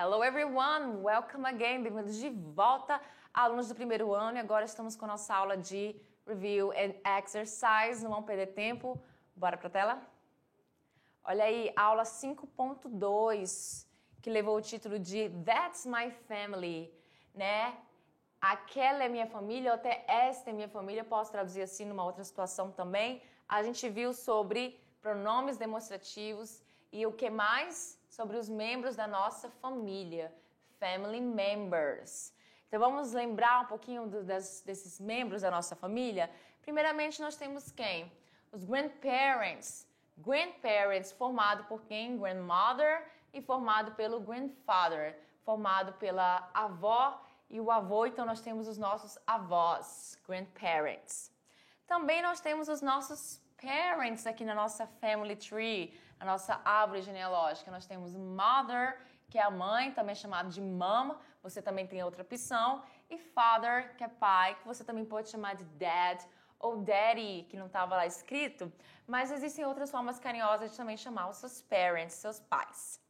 Hello everyone, welcome again, bem-vindos de volta, alunos do primeiro ano, e agora estamos com a nossa aula de Review and Exercise, não vamos perder tempo, bora pra tela? Olha aí, aula 5.2, que levou o título de That's My Family, né? Aquela é minha família, ou até esta é minha família, posso traduzir assim numa outra situação também. A gente viu sobre pronomes demonstrativos e o que mais? Sobre os membros da nossa família, family members. Então vamos lembrar um pouquinho desses membros da nossa família. Primeiramente nós temos quem? Os grandparents. Grandparents formado por quem? Grandmother e formado pelo grandfather, formado pela avó e o avô, então nós temos os nossos avós, grandparents. Também nós temos os nossos parents aqui na nossa family tree, a nossa árvore genealógica. Nós temos mother, que é a mãe, também chamado de mom, você também tem outra opção, e father, que é pai, que você também pode chamar de dad ou daddy, que não estava lá escrito, mas existem outras formas carinhosas de também chamar os seus parents, seus pais.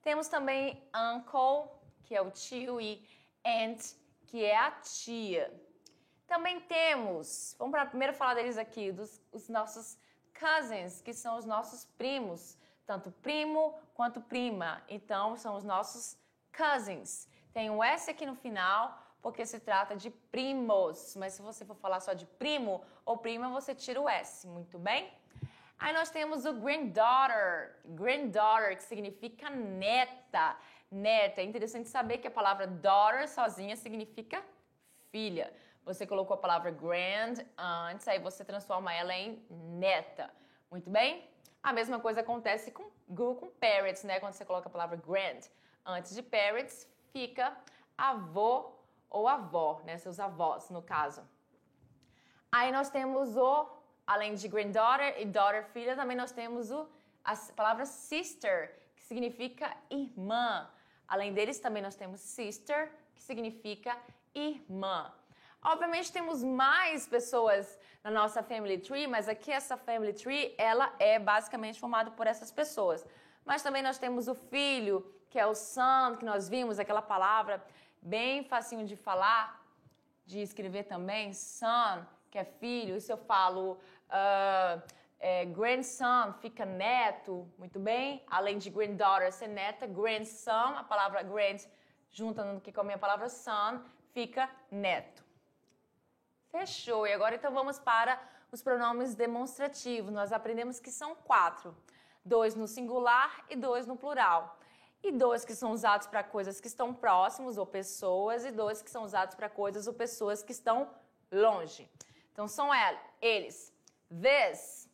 Temos também uncle, que é o tio, e aunt, que é a tia. Também temos, vamos primeiro falar deles aqui, os nossos cousins, que são os nossos primos, tanto primo quanto prima. Então, são os nossos cousins. Tem um S aqui no final, porque se trata de primos, mas se você for falar só de primo ou prima, você tira o S, muito bem? Aí nós temos o granddaughter, que significa neta. Neta, é interessante saber que a palavra daughter sozinha significa filha. Você colocou a palavra grand antes, aí você transforma ela em neta. Muito bem? A mesma coisa acontece com parents, né? Quando você coloca a palavra grand antes de parents, fica avô ou avó, né? Seus avós, no caso. Aí nós temos além de granddaughter e daughter, filha, também nós temos a palavra sister, que significa irmã. Além deles, também nós temos sister, que significa irmã. Obviamente, temos mais pessoas na nossa family tree, mas aqui essa family tree, ela é basicamente formada por essas pessoas. Mas também nós temos o filho, que é o son, que nós vimos, aquela palavra bem facinho de falar, de escrever também, son, que é filho. E se eu falo grandson, fica neto, muito bem? Além de granddaughter ser neta, grandson, a palavra grand, juntando aqui com a minha palavra son, fica neto. Fechou. E agora então vamos para os pronomes demonstrativos. Nós aprendemos que são 4. 2 no singular e 2 no plural. E 2 que são usados para coisas que estão próximos ou pessoas, e 2 que são usados para coisas ou pessoas que estão longe. Então são eles. This,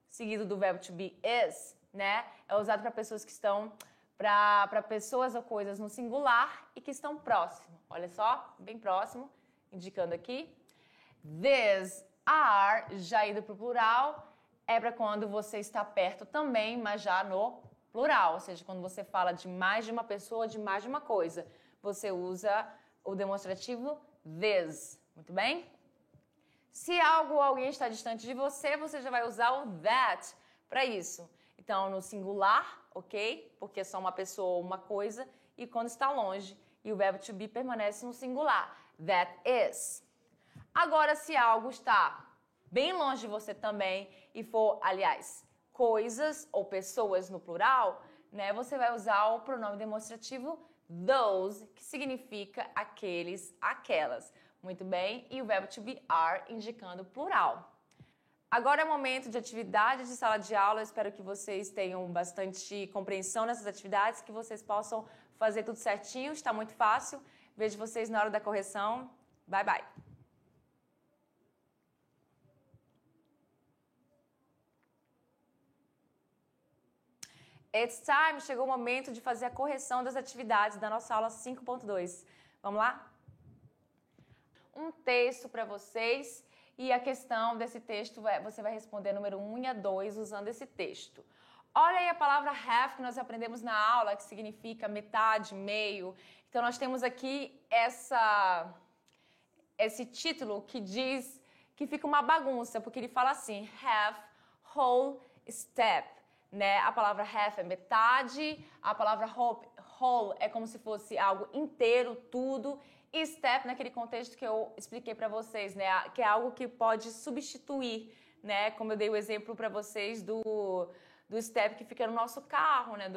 seguido do verbo to be is, né? É usado para pessoas que estão para pessoas ou coisas no singular e que estão próximo. Olha só, bem próximo, indicando aqui. These are, já ido para o plural, é para quando você está perto também, mas já no plural. Ou seja, quando você fala de mais de uma pessoa, de mais de uma coisa, você usa o demonstrativo this. Muito bem? Se algo ou alguém está distante de você, você já vai usar o that para isso. Então, no singular, ok? Porque é só uma pessoa ou uma coisa. E quando está longe, e o verbo to be permanece no singular. That is. Agora, se algo está bem longe de você também e for, aliás, coisas ou pessoas no plural, né? Você vai usar o pronome demonstrativo those, que significa aqueles, aquelas. Muito bem? E o verbo to be are, indicando plural. Agora é o momento de atividade de sala de aula. Eu espero que vocês tenham bastante compreensão nessas atividades, que vocês possam fazer tudo certinho. Está muito fácil. Vejo vocês na hora da correção. Bye, bye. It's time! Chegou o momento de fazer a correção das atividades da nossa aula 5.2. Vamos lá? Um texto para vocês e a questão desse texto, você vai responder número 1 e a 2 usando esse texto. Olha aí a palavra half que nós aprendemos na aula, que significa metade, meio. Então nós temos aqui esse título que diz que fica uma bagunça, porque ele fala assim, half, whole, step. Né? A palavra half é metade, a palavra whole é como se fosse algo inteiro, tudo. E step, naquele contexto que eu expliquei para vocês, né? Que é algo que pode substituir, né? Como eu dei o exemplo para vocês do step que fica no nosso carro, né?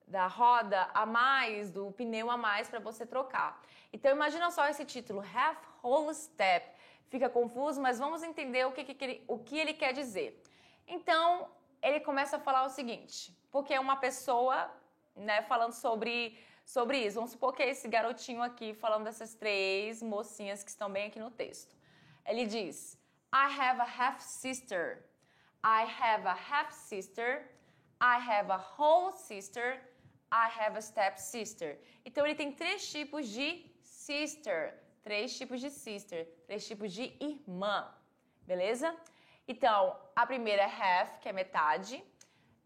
Da roda a mais, do pneu a mais para você trocar. Então, imagina só esse título, half whole step. Fica confuso, mas vamos entender o que ele quer dizer. Então, ele começa a falar o seguinte, porque é uma pessoa, né, falando sobre isso. Vamos supor que é esse garotinho aqui falando dessas três mocinhas que estão bem aqui no texto. Ele diz, I have a half-sister. I have a half-sister. I have a whole sister. I have a step-sister. Então, ele tem três tipos de sister. Três tipos de sister. Três tipos de irmã. Beleza? Então, a primeira é half, que é metade.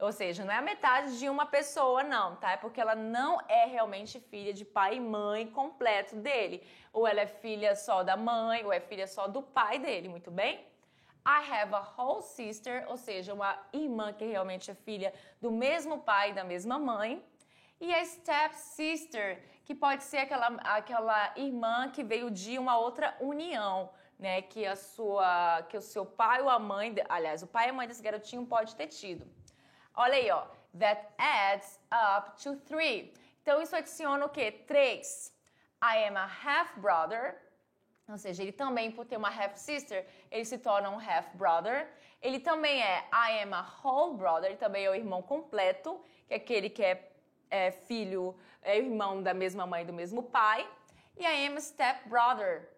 Ou seja, não é a metade de uma pessoa, não, tá? É porque ela não é realmente filha de pai e mãe completo dele. Ou ela é filha só da mãe, ou é filha só do pai dele, muito bem? I have a whole sister, ou seja, uma irmã que realmente é filha do mesmo pai e da mesma mãe. E a step-sister, que pode ser aquela irmã que veio de uma outra união, né? Que o seu pai ou a mãe, aliás, o pai e a mãe desse garotinho pode ter tido. Olha aí, ó. That adds up to 3. Então, isso adiciona o quê? 3. I am a half-brother. Ou seja, ele também, por ter uma half-sister, ele se torna um half-brother. Ele também é I am a whole brother. Ele também é o irmão completo, que é aquele que é filho, é irmão da mesma mãe e do mesmo pai. E I am a step-brother,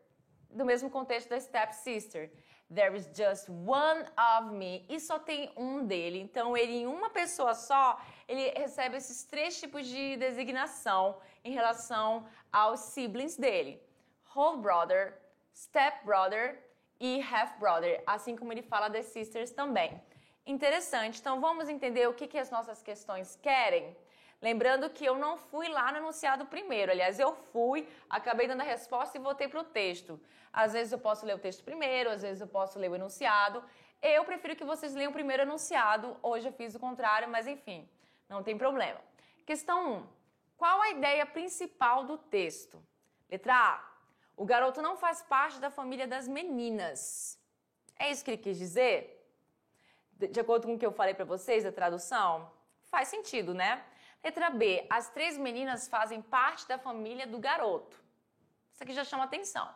do mesmo contexto da step-sister. There is just one of me. E só tem um dele. Então, ele em uma pessoa só, ele recebe esses três tipos de designação em relação aos siblings dele. Whole brother, step brother e half brother. Assim como ele fala das sisters também. Interessante. Então, vamos entender o que as nossas questões querem? Lembrando que eu não fui lá no enunciado primeiro. Aliás, eu fui, acabei dando a resposta e voltei para o texto. Às vezes eu posso ler o texto primeiro, às vezes eu posso ler o enunciado. Eu prefiro que vocês leiam primeiro o enunciado. Hoje eu fiz o contrário, mas enfim, não tem problema. Questão 1. Qual a ideia principal do texto? Letra A. O garoto não faz parte da família das meninas. É isso que ele quis dizer? De acordo com o que eu falei para vocês, a tradução? Faz sentido, né? Letra B. As três meninas fazem parte da família do garoto. Isso aqui já chama atenção.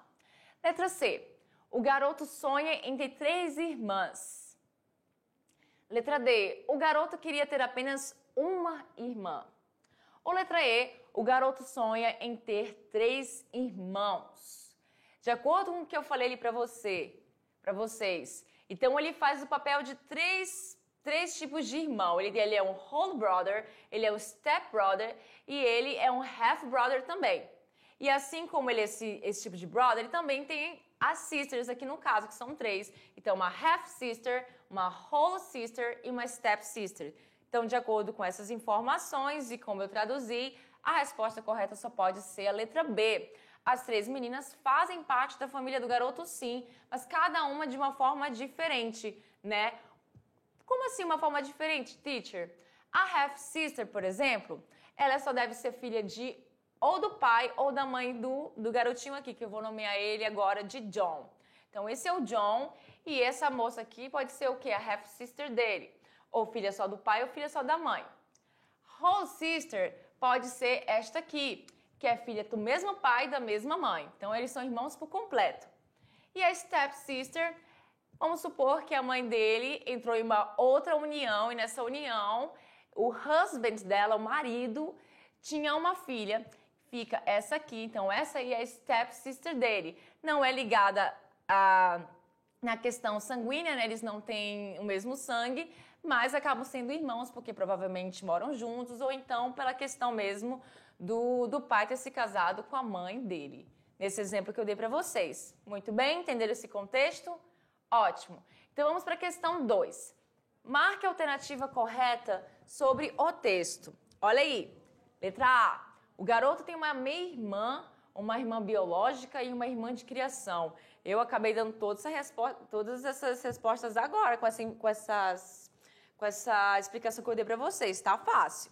Letra C. O garoto sonha em ter três irmãs. Letra D. O garoto queria ter apenas uma irmã. Ou letra E. O garoto sonha em ter três irmãos. De acordo com o que eu falei ali para vocês. Então, ele faz o papel de três tipos de irmão. Ele é um whole brother, ele é um step brother e ele é um half brother também. E assim como ele é esse tipo de brother, ele também tem as sisters aqui no caso, que são três. Então, uma half sister, uma whole sister e uma step sister. Então, de acordo com essas informações e como eu traduzi, a resposta correta só pode ser a letra B. As três meninas fazem parte da família do garoto, sim, mas cada uma de uma forma diferente, né? Como assim uma forma diferente, teacher? A half-sister, por exemplo, ela só deve ser filha de ou do pai ou da mãe do garotinho aqui, que eu vou nomear ele agora de John. Então, esse é o John e essa moça aqui pode ser o quê? A half-sister dele. Ou filha só do pai ou filha só da mãe. Whole sister pode ser esta aqui, que é filha do mesmo pai e da mesma mãe. Então, eles são irmãos por completo. E a step-sister, vamos supor que a mãe dele entrou em uma outra união e nessa união o husband dela, o marido, tinha uma filha. Fica essa aqui, então essa aí é a step-sister dele. Não é ligada na questão sanguínea, né? Eles não têm o mesmo sangue, mas acabam sendo irmãos porque provavelmente moram juntos ou então pela questão mesmo do pai ter se casado com a mãe dele. Nesse exemplo que eu dei para vocês. Muito bem? Entenderam esse contexto? Ótimo. Então, vamos para a questão 2. Marque a alternativa correta sobre o texto. Olha aí. Letra A. O garoto tem uma meia-irmã, uma irmã biológica e uma irmã de criação. Eu acabei dando todas essas respostas agora com essa explicação que eu dei para vocês. Tá fácil.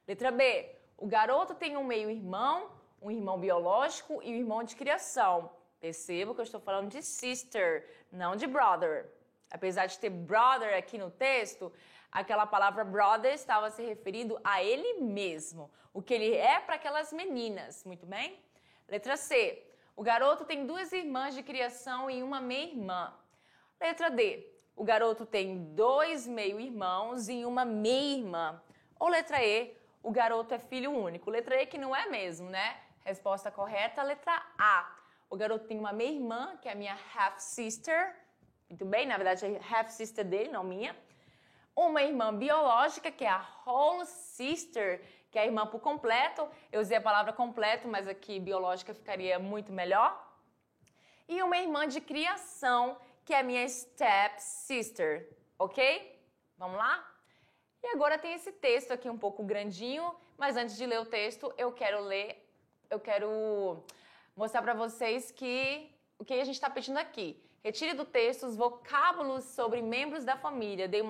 Letra B. O garoto tem um meio-irmão, um irmão biológico e um irmão de criação. Perceba que eu estou falando de sister, não de brother. Apesar de ter brother aqui no texto, aquela palavra brother estava se referindo a ele mesmo, o que ele é para aquelas meninas, muito bem? Letra C. O garoto tem 2 irmãs de criação e uma meia-irmã. Letra D. O garoto tem 2 meio-irmãos e uma meia-irmã. Ou letra E. O garoto é filho único. Letra E que não é mesmo, né? Resposta correta, letra A. O garoto tem uma meia-irmã, que é a minha half-sister. Muito bem, na verdade é half-sister dele, não minha. Uma irmã biológica, que é a whole sister, que é a irmã por completo. Eu usei a palavra completo, mas aqui biológica ficaria muito melhor. E uma irmã de criação, que é a minha step-sister, ok? Vamos lá? E agora tem esse texto aqui um pouco grandinho, mas antes de ler o texto, eu quero mostrar para vocês o que a gente está pedindo aqui. Retire do texto os vocábulos sobre membros da família. Dei um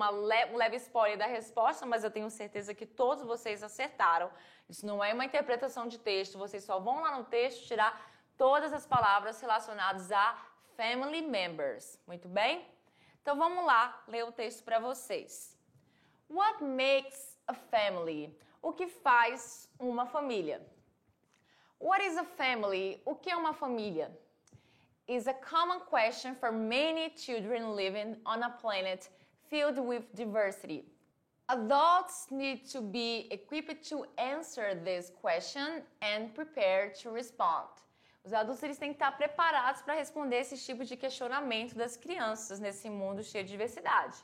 leve spoiler da resposta, mas eu tenho certeza que todos vocês acertaram. Isso não é uma interpretação de texto, vocês só vão lá no texto tirar todas as palavras relacionadas a family members. Muito bem? Então vamos lá ler o texto para vocês. What makes a family? O que faz uma família? What is a family? O que é uma família? Is a common question for many children living on a planet filled with diversity. Adults need to be equipped to answer this question and prepared to respond. Os adultos eles têm que estar preparados para responder esse tipo de questionamento das crianças nesse mundo cheio de diversidade.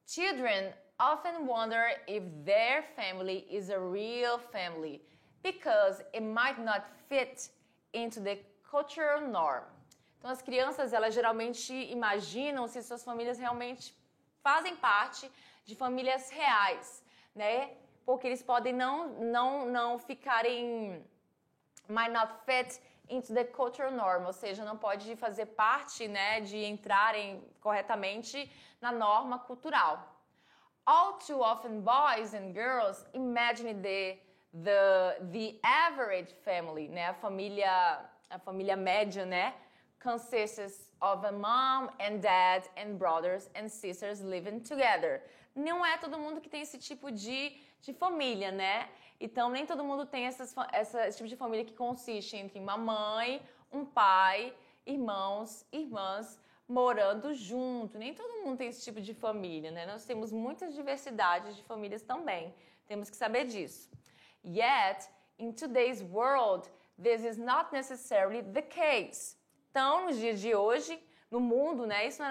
Children often wonder if their family is a real family because it might not fit into the cultural norm. Então, as crianças, elas geralmente imaginam se suas famílias realmente fazem parte de famílias reais, né? Porque eles podem não ficarem, might not fit into the cultural norm, ou seja, não pode fazer parte, né, de entrarem corretamente na norma cultural. All too often, boys and girls imagine the average family, né? A família média, né? Consists of a mom and dad and brothers and sisters living together. Não é todo mundo que tem esse tipo de família, né? Então, nem todo mundo tem esse tipo de família que consiste entre uma mãe, um pai, irmãos, irmãs morando junto. Nem todo mundo tem esse tipo de família, né? Nós temos muitas diversidades de famílias também. Temos que saber disso. Yet, in today's world, this is not necessarily the case. Então, nos dias de hoje, no mundo, né, isso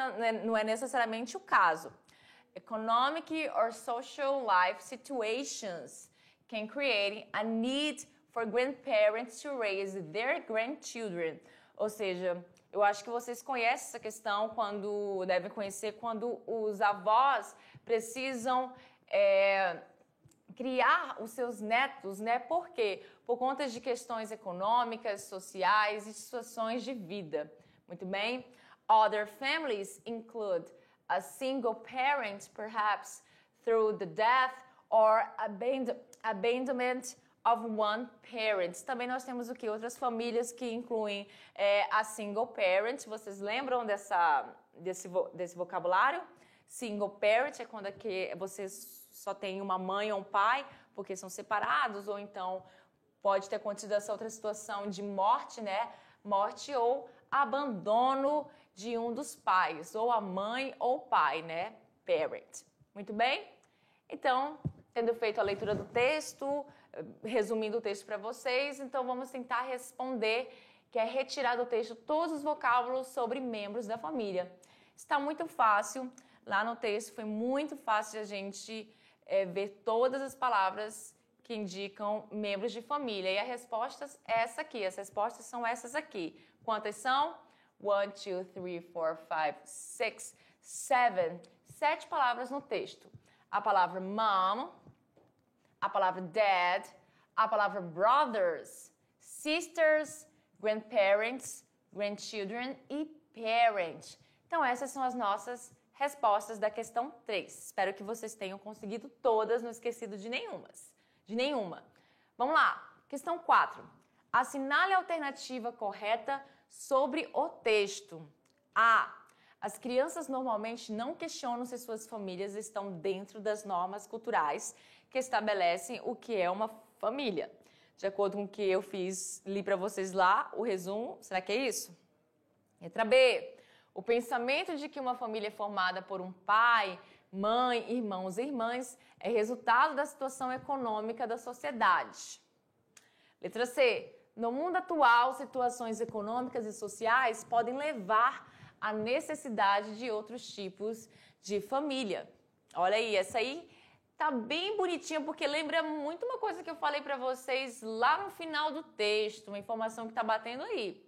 não é necessariamente o caso. Economic or social life situations can create a need for grandparents to raise their grandchildren. Ou seja, eu acho que vocês conhecem essa questão, devem conhecer quando os avós precisam criar os seus netos, né? Por quê? Por conta de questões econômicas, sociais e situações de vida. Muito bem? Other families include a single parent, perhaps through the death or abandonment of one parent. Também nós temos o que? Outras famílias que incluem a single parent. Vocês lembram desse vocabulário? Single parent é quando vocês só tem uma mãe ou um pai, porque são separados, ou então pode ter acontecido essa outra situação de morte, né? Morte ou abandono de um dos pais, ou a mãe ou o pai, né? Parent. Muito bem? Então, tendo feito a leitura do texto, resumindo o texto para vocês, então vamos tentar responder, que é retirar do texto todos os vocábulos sobre membros da família. Está muito fácil, lá no texto foi muito fácil de a gente ver todas as palavras que indicam membros de família. E a resposta é essa aqui, as respostas são essas aqui. Quantas são? 1, 2, 3, 4, 5, 6, 7. 7 palavras no texto. A palavra mom, a palavra dad, a palavra brothers, sisters, grandparents, grandchildren e parent. Então, essas são as nossas respostas da questão 3. Espero que vocês tenham conseguido todas, não esquecido de nenhuma. Vamos lá. Questão 4. Assinale a alternativa correta sobre o texto. A. As crianças normalmente não questionam se suas famílias estão dentro das normas culturais que estabelecem o que é uma família. De acordo com o que eu li para vocês lá, o resumo, será que é isso? Letra B. O pensamento de que uma família é formada por um pai, mãe, irmãos e irmãs é resultado da situação econômica da sociedade. Letra C. No mundo atual, situações econômicas e sociais podem levar à necessidade de outros tipos de família. Olha aí, essa aí tá bem bonitinha porque lembra muito uma coisa que eu falei para vocês lá no final do texto, uma informação que tá batendo aí.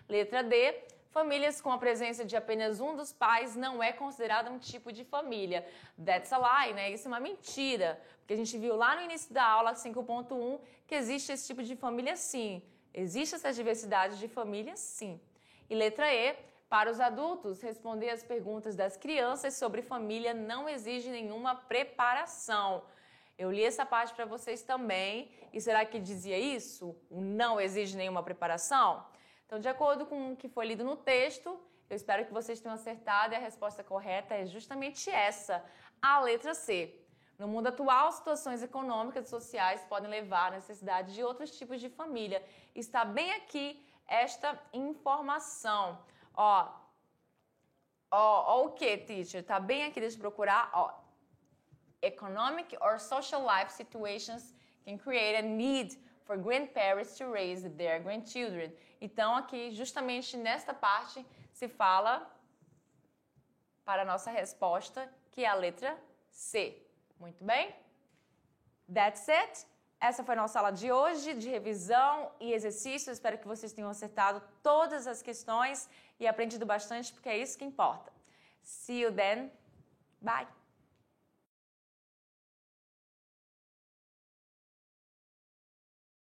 Letra D. Famílias com a presença de apenas um dos pais não é considerada um tipo de família. That's a lie, né? Isso é uma mentira. Porque a gente viu lá no início da aula 5.1 que existe esse tipo de família sim. Existe essa diversidade de família sim. E letra E. Para os adultos, responder às perguntas das crianças sobre família não exige nenhuma preparação. Eu li essa parte para vocês também. E será que dizia isso? O não exige nenhuma preparação? Então, de acordo com o que foi lido no texto, eu espero que vocês tenham acertado e a resposta correta é justamente essa, a letra C. No mundo atual, situações econômicas e sociais podem levar à necessidade de outros tipos de família. Está bem aqui esta informação. Ó o que, teacher? Está bem aqui, deixa eu procurar. Ó, economic or social life situations can create a need for grandparents to raise their grandchildren. Então, aqui, justamente nesta parte, se fala para a nossa resposta, que é a letra C. Muito bem? That's it. Essa foi a nossa aula de hoje, de revisão e exercício. Espero que vocês tenham acertado todas as questões e aprendido bastante, porque é isso que importa. See you then. Bye.